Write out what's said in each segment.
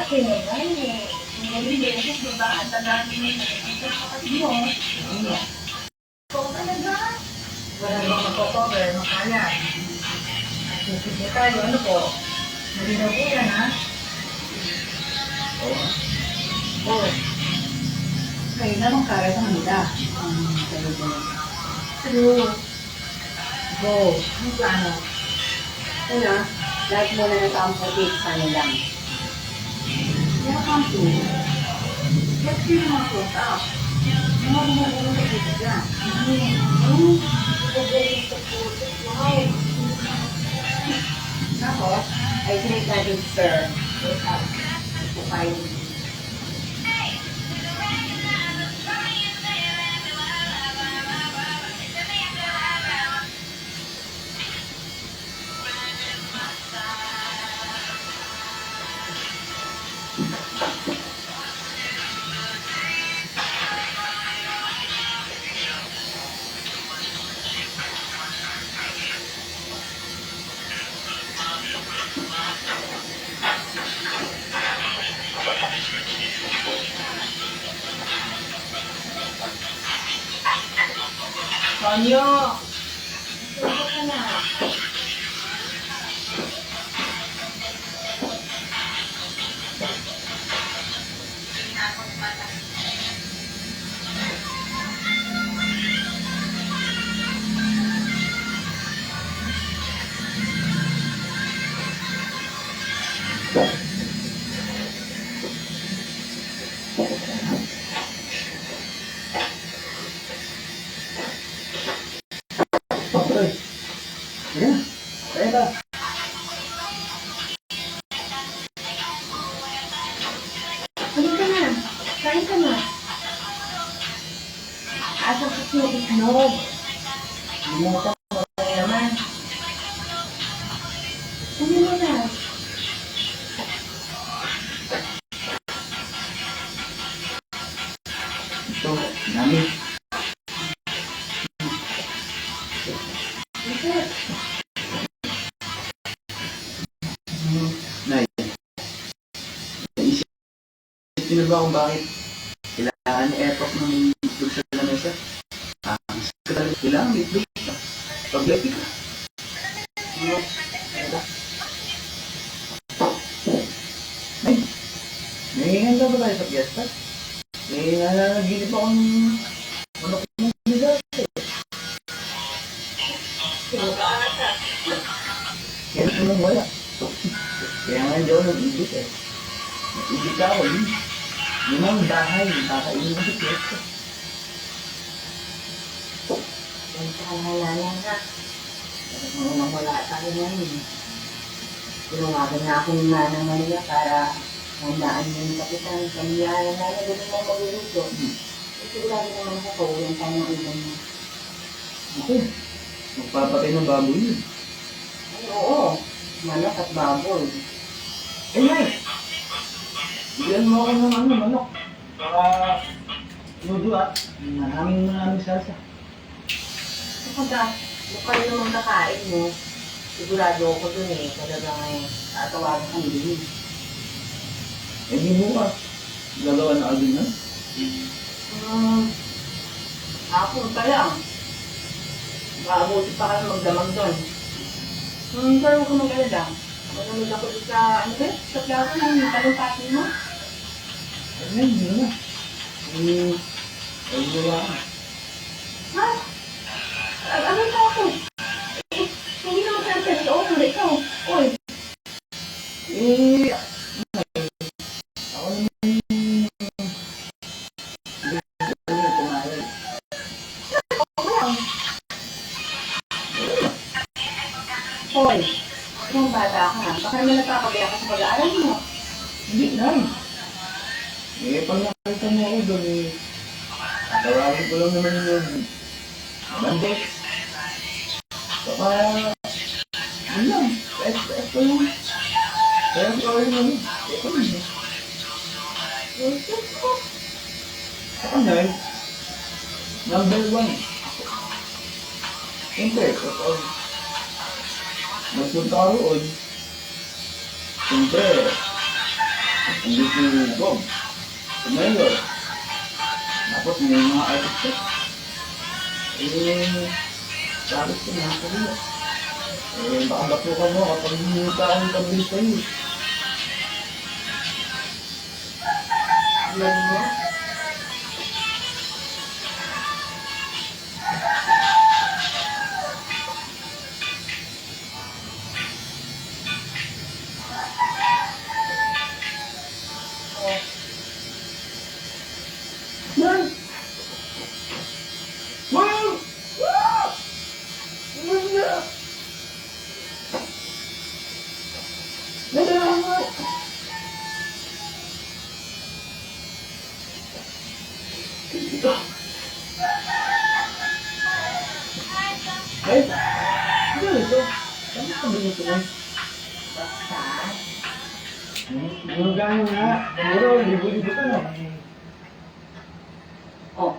Kasi naman, hindi beses, di ba? Ang tagaan mo yung nakikita sa kapatid mo. Ikaw talaga. Wala namang mag-cover, makaya. Sige tayo, ano po? Malinaw po yan, ha? Oo. Oo. Kayo naman kaya sa kanila. True. Go. Ano plano? Una, lahat muna na sa kanila. Welcome to. Let's see mga punta. Mga bumabulong sa dito dyan. Bumabulong sa puso. Wow. Tapos, I think that is fair. Wake up. Kukain. Tonyo! Ito ka na. Okay. Ayan. Kaya ba? Kain ka na. Kain ka na. Asa ko siya itlog. Limutan mo na naman. Ano mo na? Ito, namin. Nay, naisip niyo ba kung bakit kailangan ni Epoch ng itlog sa lamesa? Kailangan may itlog ka. Pag-lepi ka. Ay, nahihanda ba tayo sa fiesta? Nanaginip akong manok ng bigas eh. Kaya naman wala. Kaya nga hindi ako nag-ibig eh. Nag-ibig ako yun. Yun ang bahay, kakainin mo sa fiesta. Yan sa kalayan ka. Talagang wala tayo ngayon. Tinawagan na ako ni Manang Maria para handaan mo yung kapitan. Pamiyahan na na gano'n mo magluluto. Sigurado naman ako pauwihan tayo ng ibang mo. Ako, magpapatay ng baboy yun. Ay, oo. Manok at baboy. Eh, Nay! Bigyan mo ako ng manok. Para nudo at maraming salsa. Kapag lokal naman kakain mo, sigurado ako dun eh. Talagang tatawagan kang din. Eh, di bukas. Gagawa na agad na. Hapon pa lang. Maabuti pa kayo magdamag doon. Pero huwag ka mag-alala. Manunod ako sa, ano ba? Sa plato ng talumpati mo. Eh, hindi na. Ay, gawa ka. Ha? Ano ito ako? Hindi naman ka sa ito. Ano ikaw? Oy. Eh, ako naman kumain. Oy. Anong bata ka? Baka naman nagpapagaya ka sa pag-aaral mo. Hindi na. Eh, pag nakita mo ako doon eh, tawagin ko lang naman yung bandek. Saka, yun lang. Ito lang. Kaya ko rin naman. Ito lang. Saka na number 1. Siyempre, kapag nagpunta ka roon, siyempre, Hindi si Bob. Si Mayor. Tapos may mga artist. Sabi ko na ako rin. Baka batukan mo kapag hindi ka ang tablis sa'yo. Yan niya. Ma'am! Ma'am! Wala! Salamat! Dito. Ay! Ano ito? Ano ka binito mo? Basta. Ano gano'n nga? Siguro, libo-libo ka na. Oh,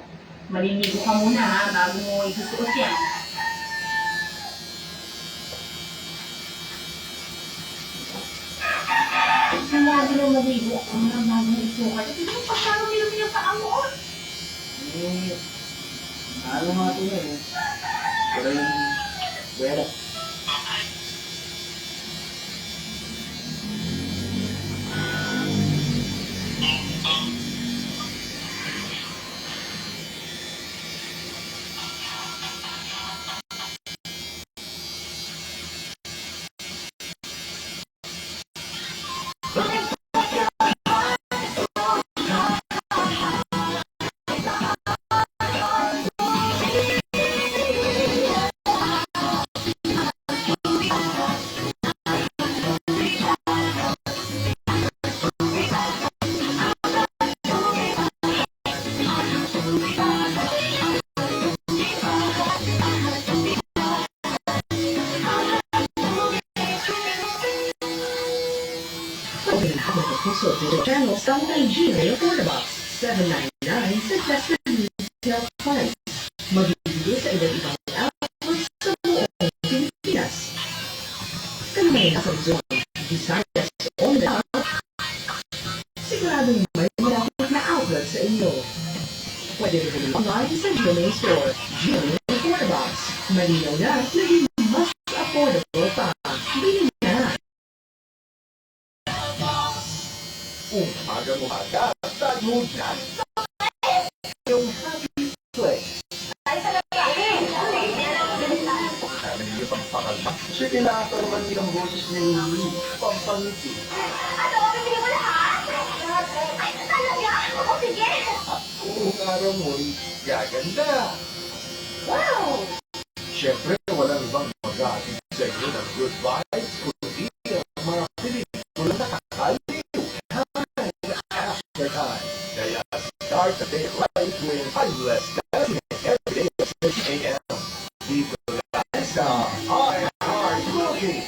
maliligo ka muna ha, bago mo isusuot yan. Kaya mo maligo ako na bago mo isukat. Hindi mo pagkano nilumi yung paa mo. Ano nga ito yan eh? Pero yung pwera. So to the channel South Nigeria Order Box $7.99 suggested retail price. Magiging sa iba't ibang outlets sa buong Pilipinas. Kaya may nasa Luzon, Visayas, o Mindanao, siguradong may malapit na outlet sa inyo. Pwede rin bumili online sa GMA Store, GMA Order Box. Malinaw na, naging mas affordable pa. Bili na! Umaga-umaga, tayo na yung Happy Place. Sabi niyo pang pakalma. Kasi kailangan naman nilang boses ni Lulu. Pampangiti. Ano? Bibili mo lahat? Ay, talaga? O, sige. At buong araw mo'y gaganda. Wow! Siyempre, walang ibang mag-aatid sa inyo ng good vibes, kundi ang mga pelikula na kakaliw. After time. Kaya start the day right with Timeless Dancing every day at 6 a.m. Dito lang sa iHeart Movie.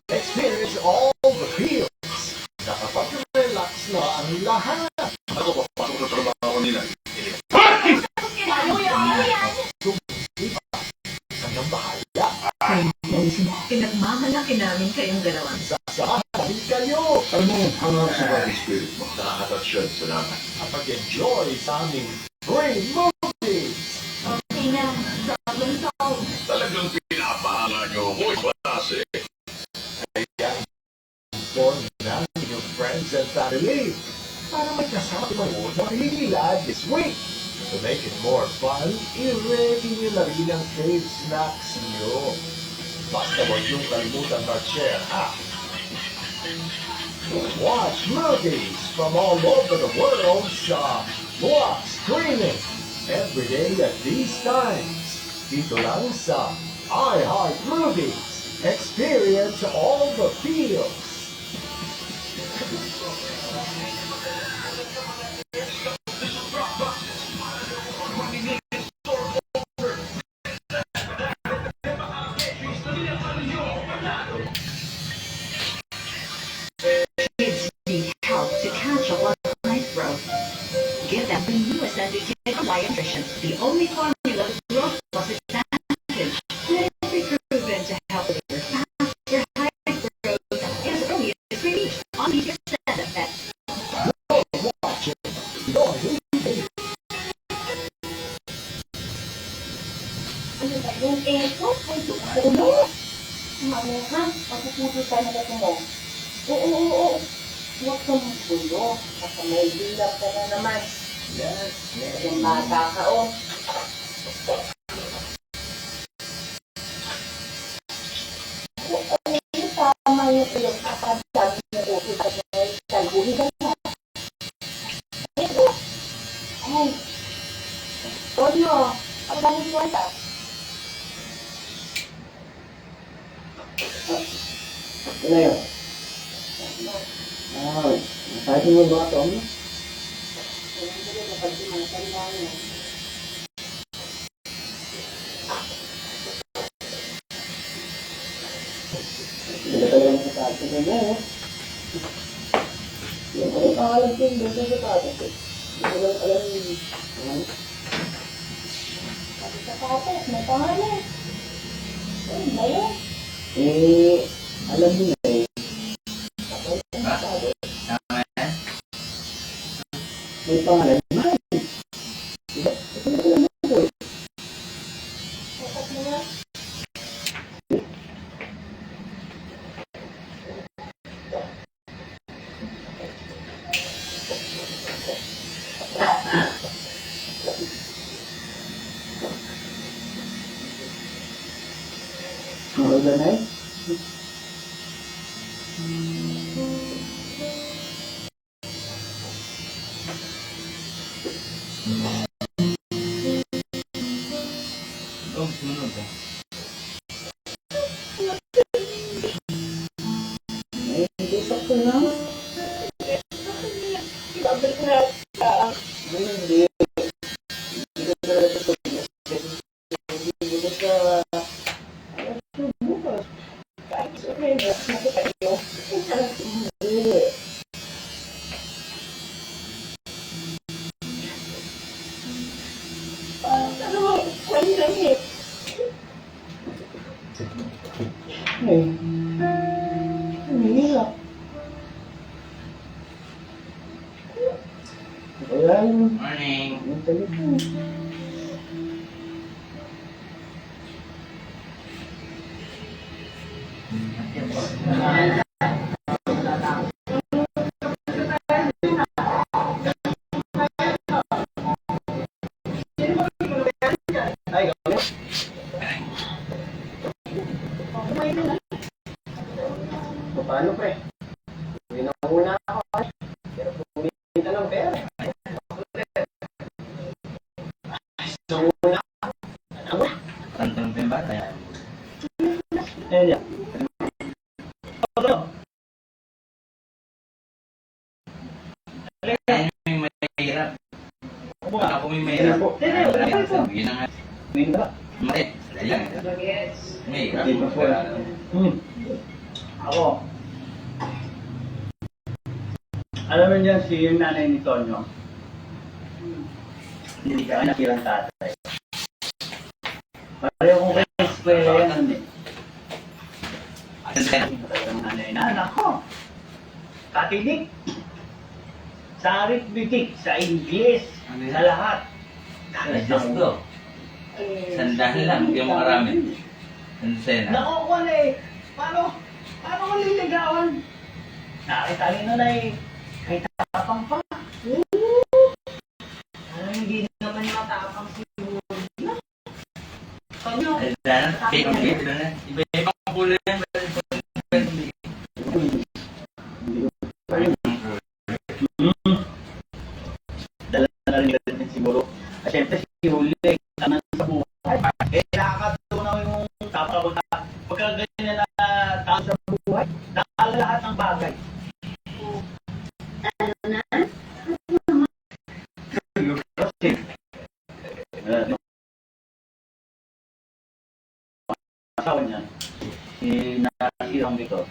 Experience all the feels. Nakapag-relax na ang lahat. Ako pa, pasok sa trabaho nila. Ano yan? Hanggang bahala. Pinagmamalaki namin kayong dalawa. Sasabi kayo. Ano ang sa body spirit mo? Nakakatouch yun sa naman. Kapag-enjoy sa aming free movies. Okay na. Problem solved. Talagang pinapahala niyo ako iklase. Kaya inform na inyong friends and family para may kasama kayo sa Pilipinas this week. To make it more fun, i-ready nyo na rin ang fave snacks nyo. Basta huwag yung kalimutan mag-share, ha? Watch movies from all over the world sa Watch Streaming every day at these times. Dito lang sa iHeart Movies. Experience all the feels. Kids need help to catch up on life growth. Give them the newest Educated Hawaii Nutrition, the only formula with growth plus advantage. Clinically proven to help deliver faster, higher growth as early as 3 weeks on easier set effects. Ano ha? Pagpuputo ka na kasi mo. Oo. Huwag kang magulo. Baka may bilang ka na naman. Yes. Yung bata ka, oh. Tama yung ilong kapag sabi mo ko, kapag may kalbuhin ka na. Ay, Tonyo, ang dami mo ata. Ano yun? Sabi mo ba ito? Hindi ka talaga nakasabi ko na eh. Yung kaya pangalan ko yung doon sa sapatos eh. Hindi ko lang alam yung... Sabi sa patas, may pangalan. Ano ba yun? Alam mo na eh. May pangalan. Sapat mo nga. Mahal na eh. Oh, sunod ah. Hindi sakto na. Sabi ko na, Hindi. Hindi ko talaga ito. Hindi ko sa... Bukas. kahit sa akin, nakita niyo. Hindi. Ano, wala lang eh. Eh. Humihilap. Wala yung... Morning. Yung telepon. Ay, gawin. Paano pre? Uwi na muna ako. Pero kumita ng pera. So muna ako. Ano? Tantang pa yung bata yan. Ayan yan. Ano? Ayun yung mahirap. Ako ba? Ako may mahirap. Sabihin na nga. Minta. Mati. Dali lang. Mahirap. Hindi pa po. Ako. Alam mo niyan si yung nanay ni Tonyo. Hindi ka nakirang tatay. Pareho kong kayo sa eskwela yan. Ang nanay na anak ko. Katidik. Sa arithmetic, sa English, sa lahat. Ay, Diyos ko. Sandahan lang. Hindi mo karami. Sensena. Nakuha na eh. Paano ko liligawan? Nakita rin nun ay kahit tapang pa. Parang hindi naman matapang si Julia. Kanya. Ay, sana. Take on it. Iba-ibang kulay yan. Dala na rin nila siguro. At syempre si Julia, tanan sa buhay. Eh, nakakatunaw yung pagkaganyan na tao sa buhay. Nakakala lahat ng bagay. Kasi, asawa niya, si nasirang dito.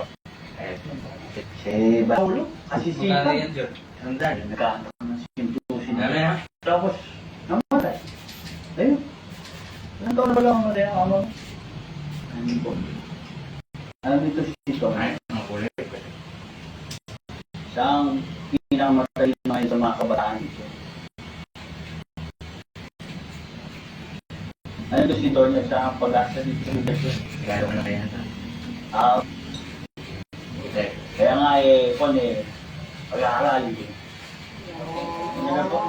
Si Bahulo, kasi si Magkano yan, Jor? Sandal. nagkahanap ng sintusin. Dami na. Tapos, namatay. Ayun. Ilang taon na ba lang namatay ang amo? Ano po? Alam nito si Tito. Ay, ang kulay. Siya ang pinakamatay ngayon sa mga kabataan dito. Ano to si Tito niya? Siya ang pag-asa dito sa lugar ko. Gano'n na kaya ito? Ah, okay. Kaya nga kung pag-aaral. Ano na po?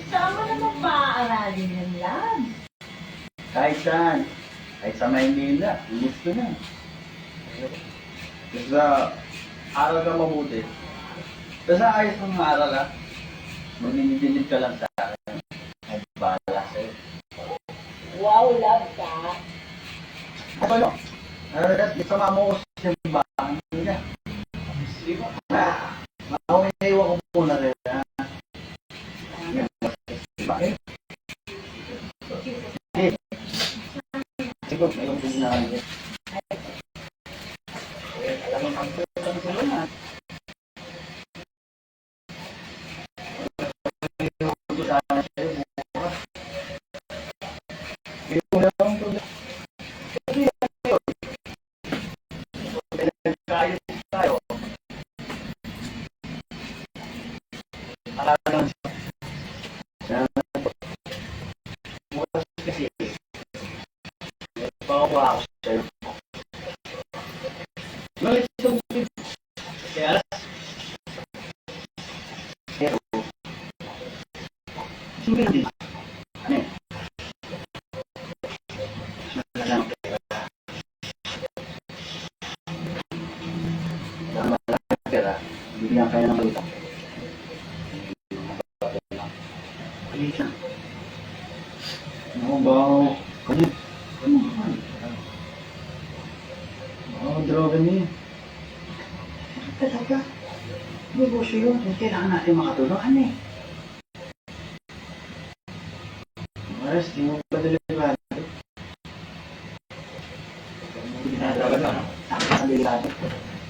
Saan mo naman pa-aaralin yan, love? Kahit saan. Kahit sa Maynila. Gusto na. Basta aral ka mabuti. Basta ayos mong aral ha. Maginidinid ka lang sa akin. Ay, bahala sa'yo. Wow, love ka. Ano yun? Sama mo ko sa simbahan niya. Di ba? Maumiiwan ko muna rin ha. Bakit? Siguro, may yung pininahan niya. Alam mo, ang tulungan. Bigyan kayo ng balita. Balita. Ano ba? Kalit. Ano ba? Droga niya. Talaga. Negosyo yun. Kailangan natin makatulong. Ano eh? Maras, di mo ba delikado? Delikado ka. Ang delikado.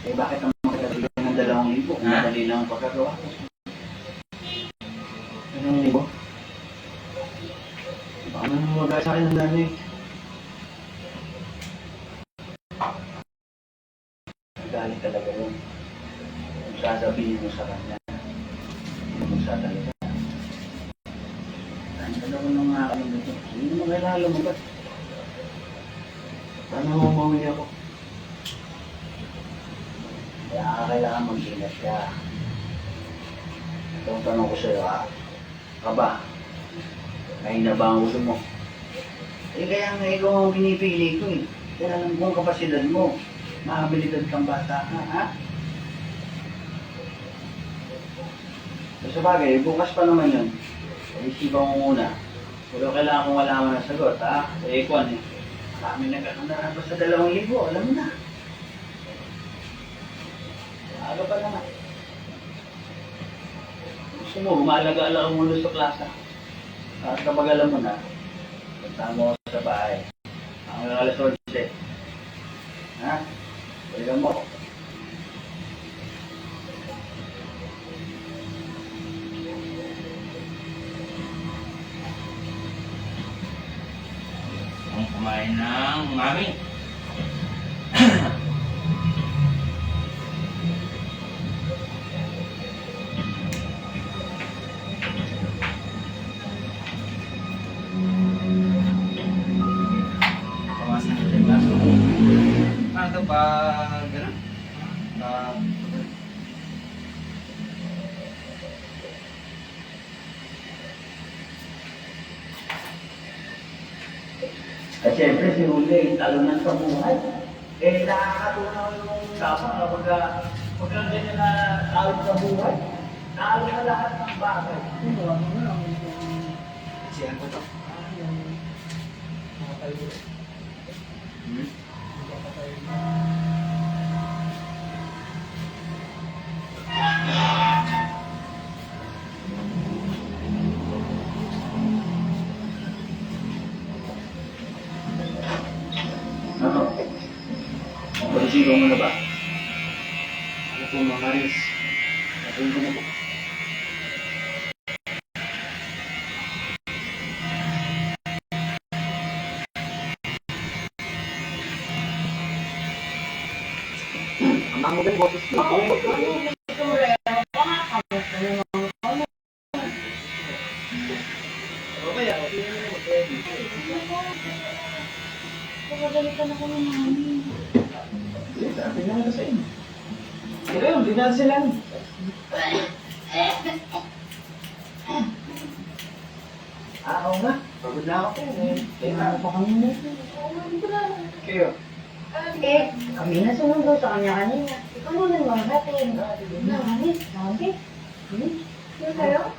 Eh bakit ang makakabigay ng 2,000? Madali lang ang pagkagawa ko. 2,000? Baka naman magaya sa akin ng nanay. Galing talaga yun. Kung sasabihin mo sa kanya, hindi mo sa talaga. Ang dalawa ng mga aking dito. Hindi mo kailangan lumabat. Paano mo mauwi ako? Kaya kailangan mag-ingat ka. Itong tanong ko sa'yo ka ba? Ngayon na ba ang ulo mo? Kaya nga ikaw ang pinipili ko eh. Kaya alam mo ang kapasidad mo. Mahabilidad kang bata ka, ha? So, sa bagay, bukas pa naman yun. Isipan mo muna. Pero kailangan kong malaman ang sagot, ha? Kwan eh. Marami nagkakandaraan pa sa 2,000, alam mo na. Aga pa naman. Gusto mo, umalaga-ala ka muna sa klasa. At kapag alam mo na, punta mo sa bahay. Ang alas 11. Ha? Balikan mo. Ang kumain ng mami. Kawasan natin yung baso. Ano ito pa gano'n? At syempre, si Uli, talunan sa buhay. Eh, nakakatunaw yung tapang kapag ganyan na talo sa buhay. Talo na lahat ng bagay. Siyan ko to. Ano? Pag-isigaw mo na ba? Ano po mga Maris? Nagawin ko na po. Ang mga magandang boses ko. Pagkagalitan ako ng mami. tingnan ka sa inyo. Sige yun, tingnan sila. Oo nga, pagod na ako. Kaya nga pa kami na. Kayo? Kami na sumundo sa kanya kanina. Ikaw muna mga natin. Nakakit, sabi. Yung kayo?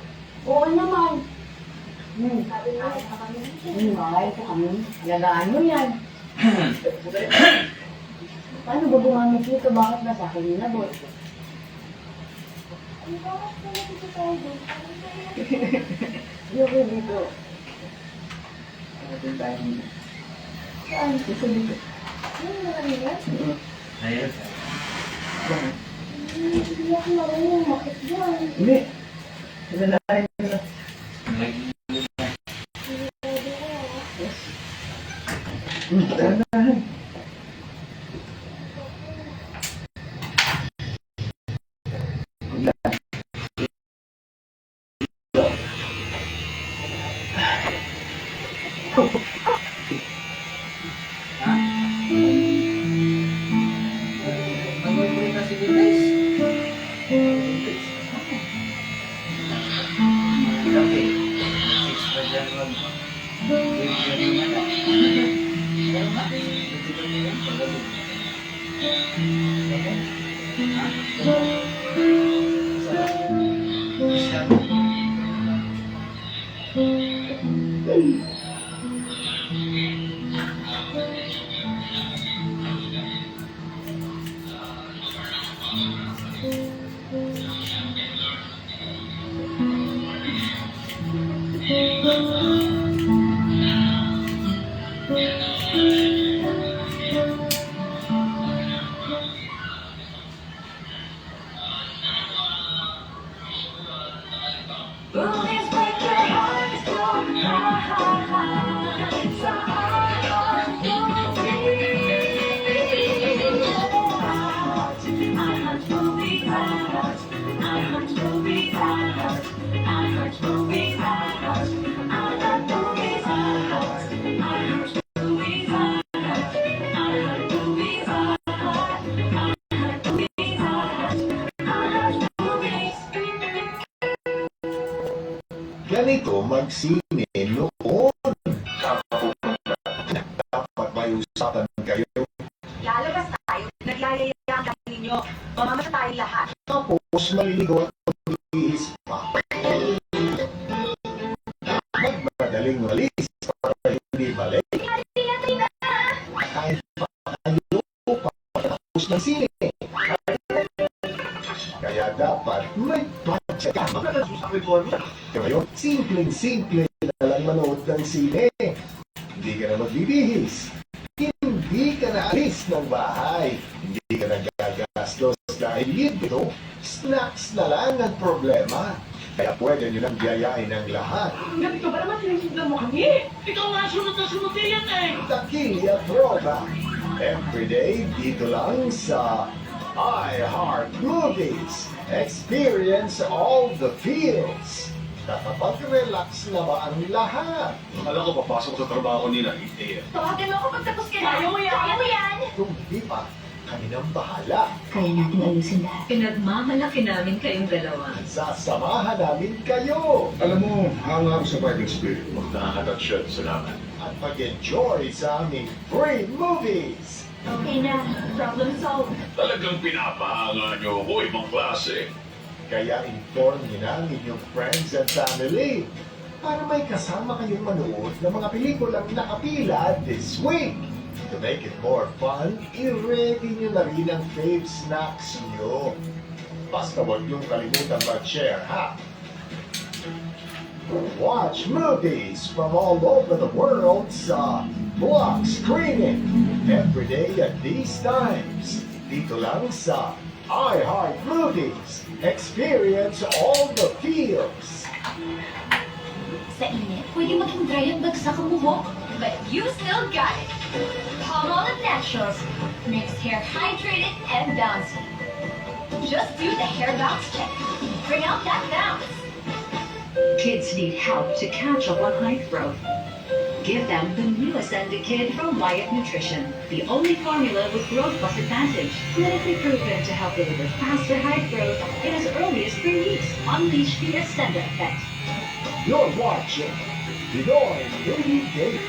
Oo naman. Sabi nga sa kami. Mahal ko kami. Alagaan mo yan. Paano ba gumamit dito? Bakit ba sa akin yun boy? Ang bakit na dito tayo doon? Yung dito. Atin tayo dito. Saan? Dito dito. Ano naman yan? Ayun. Bakit? Hindi ako marunong makit dyan. Hindi. Nalalain mo na. Dahan-dahan. Mag-uwi na si Vitais. Okay. 6 pa dyan mag... Bibigyan mo na. Pero ba? Bibigyan mo yan. Pagalo. Bullets break your heart, don't hide. It's a heart on movie. I hunt movies, I hunt. I hunt movies, I hunt. I hunt movies, I hunt. I hunt movies, I hunt. I hunt movies, I hunt. I hunt movies, I hunt. I hunt movies. Ganito magsine noon. Dapat may usapan kayo. Lalabas tayo, nagyayayaan kami ninyo. Mamamasa tayo lahat. Tapos maliligaw at mag-iis pa. Magmadaling malis para hindi balik. Kahit pa tayo tapos ng sine. Kaya dapat may budget ka. Ngayon, simpleng-simple na lang manood ng sine. Hindi ka na magbibihis. Hindi ka na alis ng bahay. Hindi ka na gagastos dahil libre. Snacks na lang ang problema. Kaya pwede nyo nang biyayain ng lahat. Ganito ba naman sinisiglan mo kami? Ikaw nga sunod na sunod yan eh! Taquilla Throwback. Everyday dito lang sa iHeart Movies. Experience all the feels. Nakapag-relax na ba ang lahat? Akala ko papasok sa trabaho nila, hindi. Tawagan mo ako pag tapos ka na. Kaya mo yan. Kaya mo yan. Kung di pa, kami nang bahala. Kaya natin ayusin lahat. Pinagmamalaki namin kayong dalawa. Sasamahan namin kayo Alam mo, hanga ako sa fighting spirit mo. Nakakatatsyad sa namin. at mag-enjoy sa aming free movies. Okay na. Problem solved. Talagang pinapahanga niyo ako, ibang klase. Kaya inform niyo na ang inyong friends and family para may kasama kayong manood ng mga pelikulang nakapila this week. To make it more fun, i-ready niyo na rin ang fave snacks niyo. Basta huwag niyong kalimutan mag-share, ha? Watch movies from all over the world sa Block Screening every day at these times. Dito lang sa iHeart Movies. Experience all the feels. Sa init, pwede maging dry ang bagsak ang buhok. But you still got it. Palmolive Naturals makes hair hydrated and bouncy. Just do the hair bounce check. Bring out that bounce. Kids need help to catch up on height growth. Give them the new Ascended Kid from Wyeth Nutrition, the only formula with growth plus advantage, clinically proven to help deliver faster height growth in as early as 3 weeks. Unleash the Ascenda effect. You're watching Pinoy Baby Day.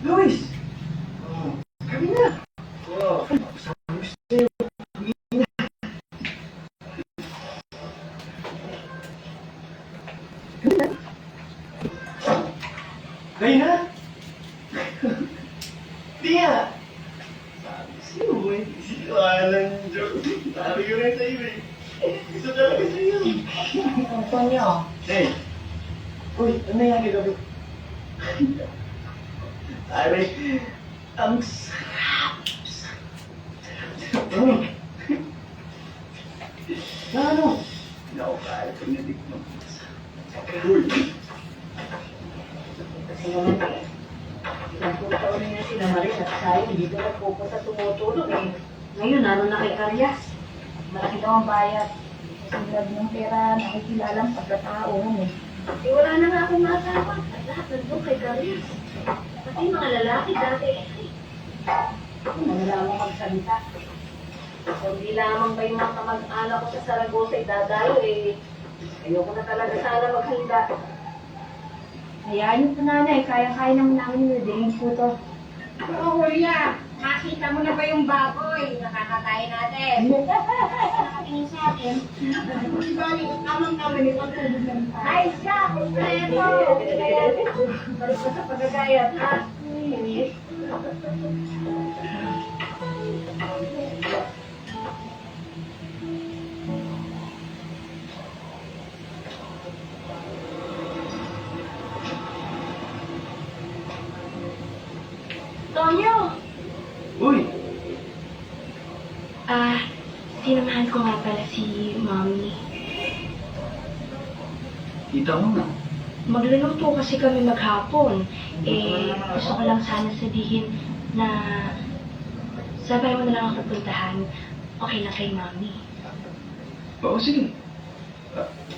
Luis! Kami na! Kayo na? Di nga! Sabi sa'yo eh. Walang joke. Sabi ko rin sa'yo eh. Gusto talaga sa'yo. Antonio, Hey! Uy, ano nangyari gabi? Sabi, ang sarap! Na ano? Hindi ako kahit pinadik mo. Uy! kasi naman eh, ilang puro taon na yan sila Maris at tayo, hindi ko nagpupunta tumutulog eh. Ngayon, naroon na kay Karyas. Malaki daw ang bayad. Kasi lagi ng pera, nakikilala ang pagkatao eh. Eh, wala na nga akong maasawa. At lahat nandun kay Karis. Pati mga lalaki dati. Ano lamang magsalita. Kundi lamang ba yung mga kamag-anak ko sa Saragosa idadayo eh. Ayoko na talaga sana maghanda. Hayaan niyo po nanay, kaya-kaya naman namin yung dating po to. Oo, Julia. Makita mo na ba yung baboy? Nakakatayin natin. Nakatingin sa atin. Di ba, tamang-tama ni pagtulog ng tayo. Ay, siya! Kompleto! Balik ka sa pagagayat, ha? Tonyo! Uy! Sinamahan ko nga pala si Mommy. Kita mo na. Magluluto kasi kami maghapon. Gusto ko lang sana sabihin na sabay mo na lang ako puntahan. Okay lang kay Mommy. Oo, sige.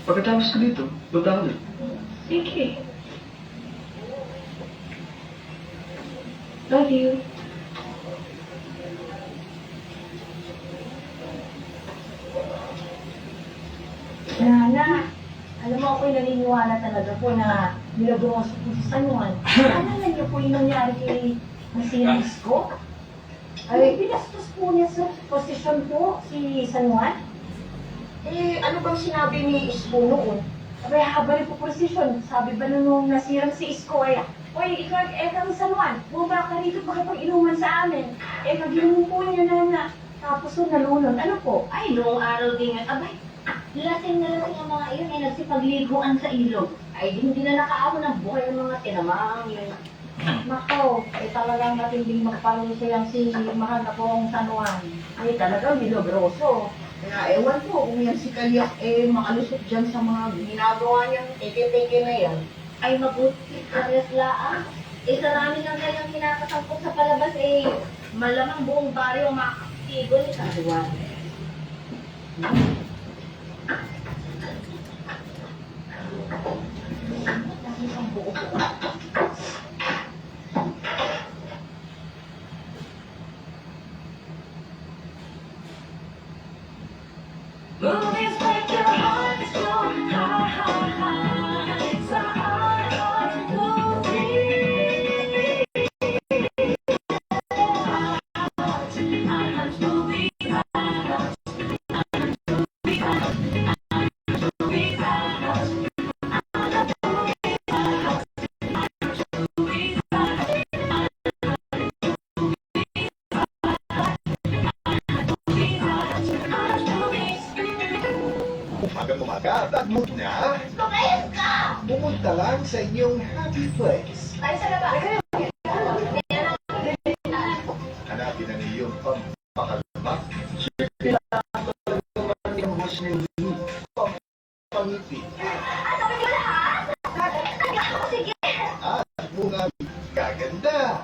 Pagkatapos ko dito, punta ko doon. Sige. Love you. Nana, alam mo ako'y naniniwala talaga po na nilagong sa po si San Juan. Ano na niyo po yung nangyari kay Masiris ko? Ay, pinastos po niya sa posisyon po si San Juan. Eh, ano bang sinabi ni Isko noon? Abay, haba rin po posisyon. Sabi ba nung nasirang si Isko ay Oy, ikaw, kang San Juan, bumaba ka rito makipag-inuman sa amin. Ginumo po niya na. Tapos nalunod. Ano po? Ay, noong araw din yan. Abay, lasing na lasing ang mga iyon ay nagsipagliguan sa ilog. Ay, hindi na nakaamo ng buhay ang mga tinamang yun. Nako, talagang matinding magpalusay ang si mahal na pong San Juan. Ay, talagang milogroso. Kaya ewan ko kung yan si Kalyak makalusot dyan sa mga ginagawa niyang tiki-tiki na yan. Ay, mabuti ka reslaan. Isa namin ang kanyang kinakasangkot sa palabas malamang buong baryo ang makakatigo ni San Juan. Movies make your heart go high, high, high. It's a heart movie. iHeart Movies, iHeart. Umaga, tagmod na. Pumunta lang sa inyong happy place. Ay, sa labas. Hanapin ang iyong pampakalma. Pampangiti. At mga gaganda.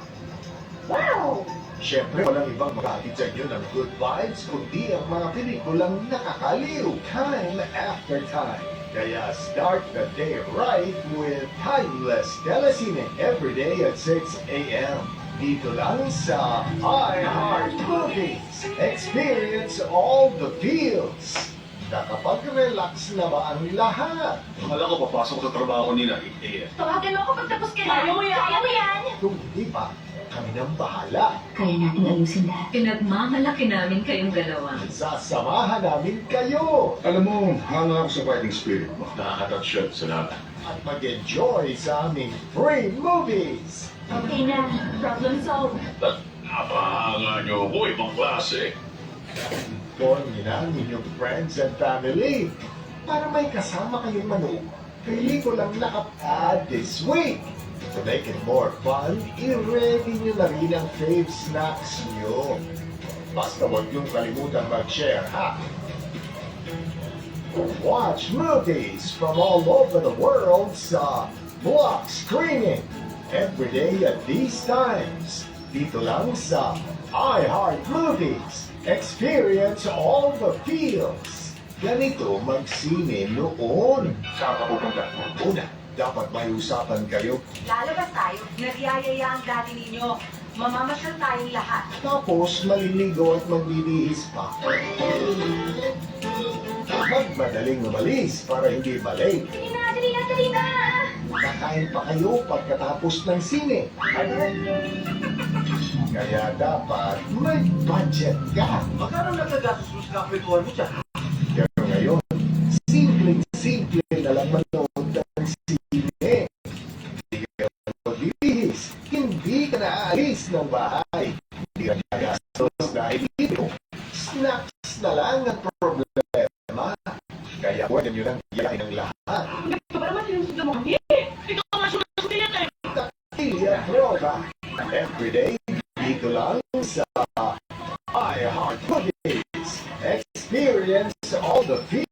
Wow! Siyempre, walang ibang maghatid sa inyo ng good vibes, kundi ang mga pelikulang nakakaliw, time after time. Kaya start the day right with Timeless Telecine every day at 6 a.m. Dito lang sa iHeart Movies. Experience all the feels. Nakapag-relax na ba ang lahat? Akala ko papasok sa trabaho nila 8 a.m. Tawagin mo ako pagtapos ka na. Kaya mo yan! Kung hindi pa, kami nang bahala. Kaya natin ayusin lahat. Pinagmamalaki namin kayong dalawa. Sasamahan namin kayo Alam mo, hanga ako sa fighting spirit mo. Nakaka-touch siya sa lahat. at mag-enjoy sa aming free movies. Okay na, problem solved. Napahanga niyo ako, ibang klase. Inform niyo na ang inyong friends and family para may kasama kayong manood. Pelikulang nakapad this week. To make it more fun, i-ready niyo na rin ang fave snacks niyo. Basta huwag niyong kalimutan mag-share, ha? Watch movies from all over the world sa Block Screening every day at these times. Dito lang sa iHeart Movies. Experience all the feels. Ganito magsine noon. Saan ka pupunta? Una, dapat may usapan kayo. Lalabas tayo. Nagyayaya ang daddy ninyo. Mamamasyal tayong lahat. Tapos maliligo at magbibihis pa. Magmadaling umalis para hindi malate. Dali na! Kakain pa kayo pagkatapos ng sine. Kaya dapat may budget ka. Magkano nagagastos mo sa kapituan mo siya? Pero ngayon, simple na lang manood ng sine. Hindi ka na magbibihis. Hindi ka na aalis ng bahay. Hindi ka nagastos dahil dito. Snacks na lang ang problema. Kaya pwede nyo nang iyakin ang lahat. Takilya Throwback. Everyday, dito lang sa iHeart Movies. Experience all the feels.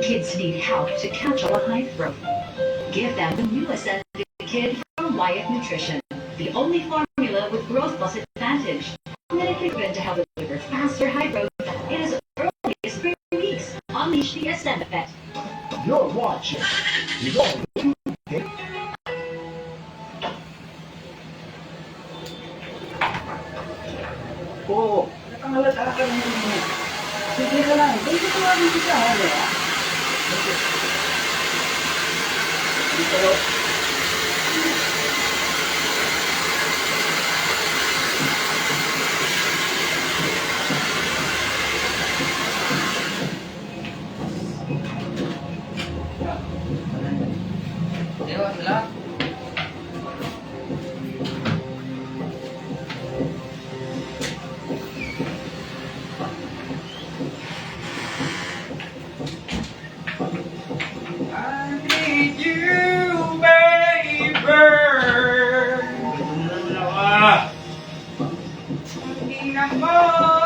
Kids need help to catch a high throat. Give them the new Ascended Kid from Wyeth Nutrition, the only formula with growth plus advantage, clinically proven to help deliver faster high growth in as early as 3 weeks. Unleash the Ascend effect. You're watching. Oo, nakangalata ka rin mo. Sige ka lang, hindi ko lang dito sa ano ah. Pero, Ewan sila. I need you, baby. Hindi na mo.